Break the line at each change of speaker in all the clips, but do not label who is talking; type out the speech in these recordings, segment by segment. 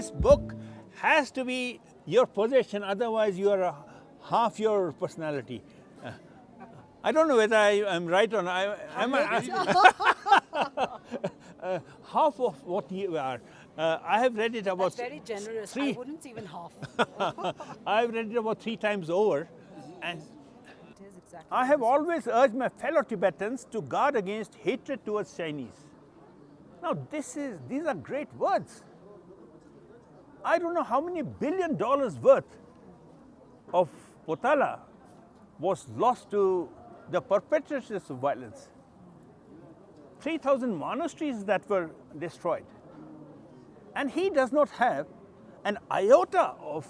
this book has to be your possession, otherwise you are half your personality. I don't know whether I'm right or not. Half of what you are. I have read it about.
That's very generous. I wouldn't even half.
I've read it about 3 times over, and
It is exactly.
I have always urged my fellow Tibetans to guard against hatred towards Chinese. Now, these are great words. I don't know how many $1 billion worth of Potala was lost to the perpetrators of violence. 3,000 monasteries that were destroyed. And he does not have an iota of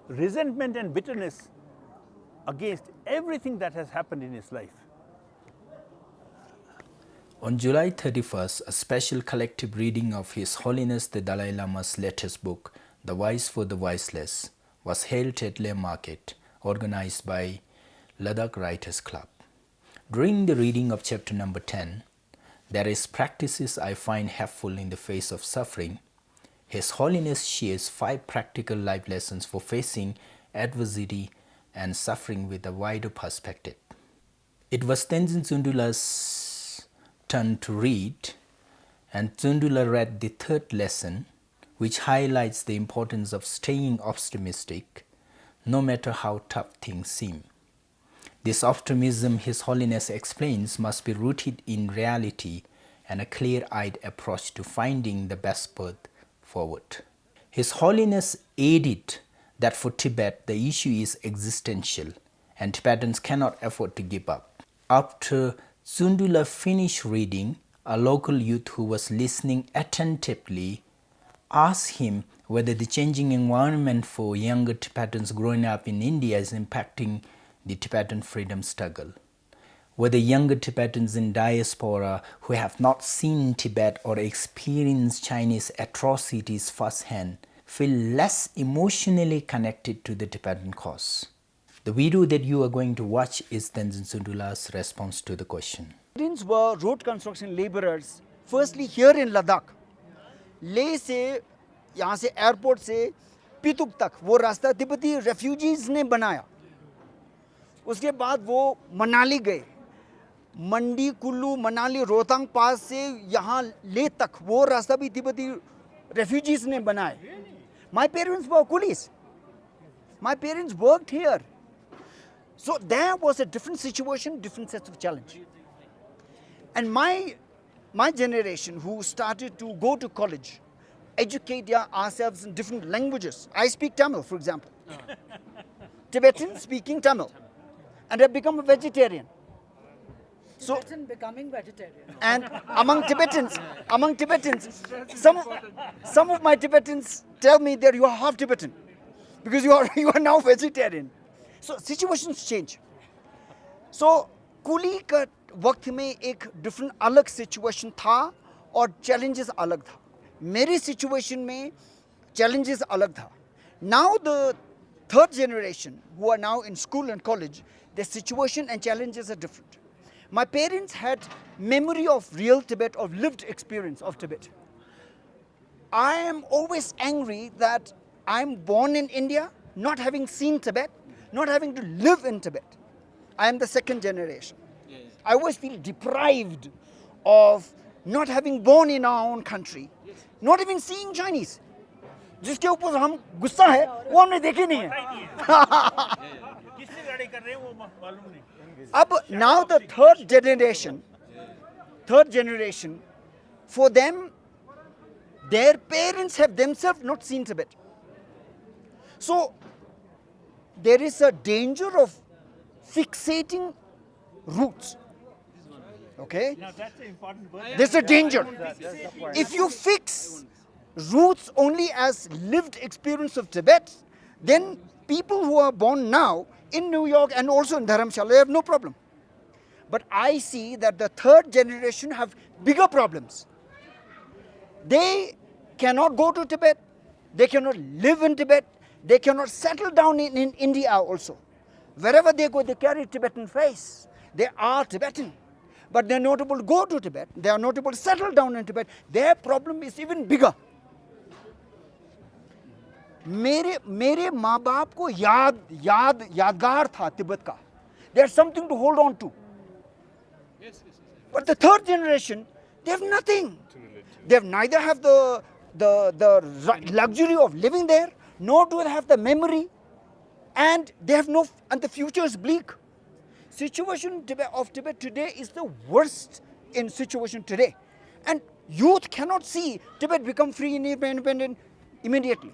resentment and bitterness against everything that has happened in his life.
On July 31st, a special collective reading of His Holiness the Dalai Lama's latest book, The Wise for the Voiceless, was held at Leh Market, organized by Ladakh Writers Club. During the reading of chapter number 10, There is Practices I Find Helpful in the Face of Suffering, His Holiness shares 5 practical life lessons for facing adversity and suffering with a wider perspective. It was Tenzin Tsundula's turn to read, and Tsundula read the 3rd lesson, which highlights the importance of staying optimistic no matter how tough things seem. This optimism, His Holiness explains, must be rooted in reality and a clear-eyed approach to finding the best path forward. His Holiness added that for Tibet, the issue is existential and Tibetans cannot afford to give up. After Tsundula finished reading, a local youth who was listening attentively asked him whether the changing environment for younger Tibetans growing up in India is impacting the Tibetan freedom struggle. Whether younger Tibetans in diaspora who have not seen Tibet or experienced Chinese atrocities firsthand feel less emotionally connected to the Tibetan cause. The video that you are going to watch is Tenzin Tsundula's response to the question.
Tibetans were road construction laborers, firstly here in Ladakh. Leh से यहाँ से airport से पितुक तक वो रास्ता तिब्बती refugees ने बनाया. उसके बाद वो मनाली गए, मंडी कुल्लू मनाली रोहतांग पास से यहाँ ले तक वो रास्ता भी तिब्बती रेफ्यूजीज ने बनाए. My parents were coolies. My parents worked here. So there was a different situation, different sets of challenge. And my generation who started to go to college, educate ourselves in different languages. I speak Tamil, for example. Tibetan speaking Tamil. And have become a vegetarian. So,
Tibetan becoming vegetarian.
and among Tibetans, some of my Tibetans tell me that you are half Tibetan because you are now vegetarian. So situations change. So coolie का वक्त में एक different अलग situation था और challenges अलग था. मेरी situation में challenges अलग था. Now the third generation who are now in school and college, their situation and challenges are different. My parents had memory of real Tibet, of lived experience of Tibet. I am always angry that I'm born in India, not having seen Tibet, not having to live in Tibet. I am the second generation. I always feel deprived of not having born in our own country, not even seeing Chinese. जिसके ऊपर हम गुस्सा है वो हमने देखे नहीं है. अब now the third generation, for them, their parents have themselves not seen Tibet. So there is a danger of fixating roots. Okay?
Now that's the important word.
There's a danger. If you fix roots only as lived experience of Tibet, then people who are born now in New York and also in Dharamshala, they have no problem. But I see that the third generation have bigger problems. They cannot go to Tibet, they cannot live in Tibet, they cannot settle down in India also. Wherever they go, they carry Tibetan face. They are Tibetan. But they are not able to go to Tibet, they are not able to settle down in Tibet. Their problem is even bigger. मेरे माँ बाप को यादगार था तिब्बत का. There's something to hold on to. But the third generation, they have nothing. They have neither have the luxury of living there, nor do they have the memory, and they have no, and the future is bleak. Situation of Tibet today is the worst in situation today, and youth cannot see Tibet become free and independent immediately.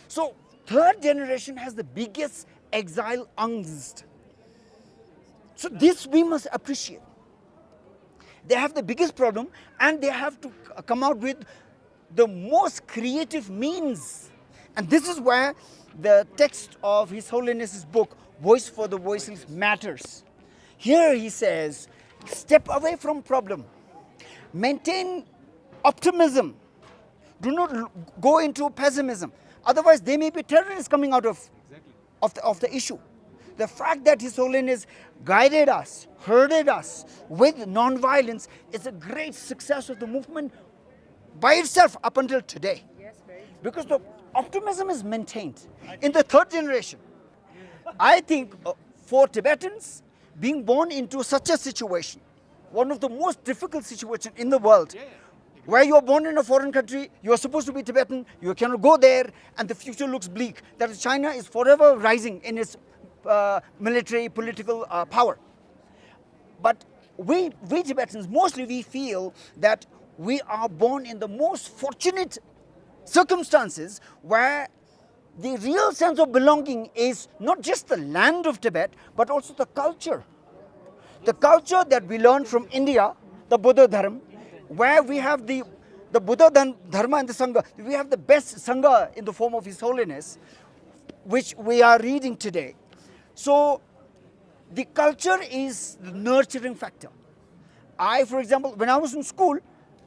So third generation has the biggest exile angst. So this we must appreciate. They have the biggest problem, and they have to come out with the most creative means. And this is where the text of His Holiness's book, Voice for the Voiceless, matters. Here he says, step away from problem. Maintain optimism. Do not go into pessimism. Otherwise, there may be terrorists coming out of the issue. The fact that His Holiness guided us, herded us with non-violence is a great success of the movement by itself up until today.
Yes, very true.
Because the optimism is maintained in the third generation. I think for Tibetans, being born into such a situation, one of the most difficult situations in the world, where you are born in a foreign country, you are supposed to be Tibetan, you cannot go there, and the future looks bleak. That is, China is forever rising in its military, political power. But we Tibetans, mostly we feel that we are born in the most fortunate circumstances where the real sense of belonging is not just the land of Tibet, but also the culture. The culture that we learn from India, the Buddha Dharma, where we have the Buddha Dharma and the Sangha. We have the best Sangha in the form of His Holiness, which we are reading today. So the culture is the nurturing factor. For example, when I was in school,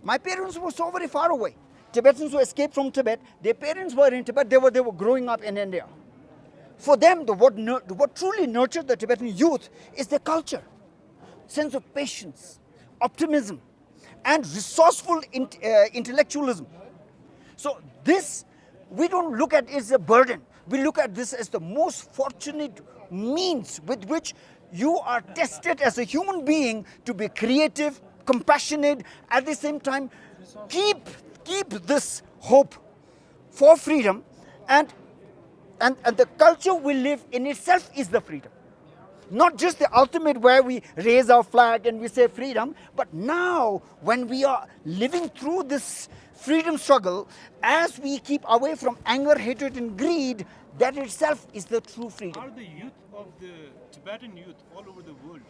my parents were so very far away. Tibetans who escaped from Tibet, their parents were in Tibet, they were growing up in India. For them, what truly nurtured the Tibetan youth is their culture, sense of patience, optimism, and resourceful intellectualism. So this, we don't look at it as a burden. We look at this as the most fortunate means with which you are tested as a human being to be creative, compassionate, at the same time keep this hope for freedom, and the culture we live in itself is the freedom. Not just the ultimate where we raise our flag and we say freedom, but now when we are living through this freedom struggle, as we keep away from anger, hatred and greed, that itself is the true freedom.
Are the youth of the Tibetan youth all over the world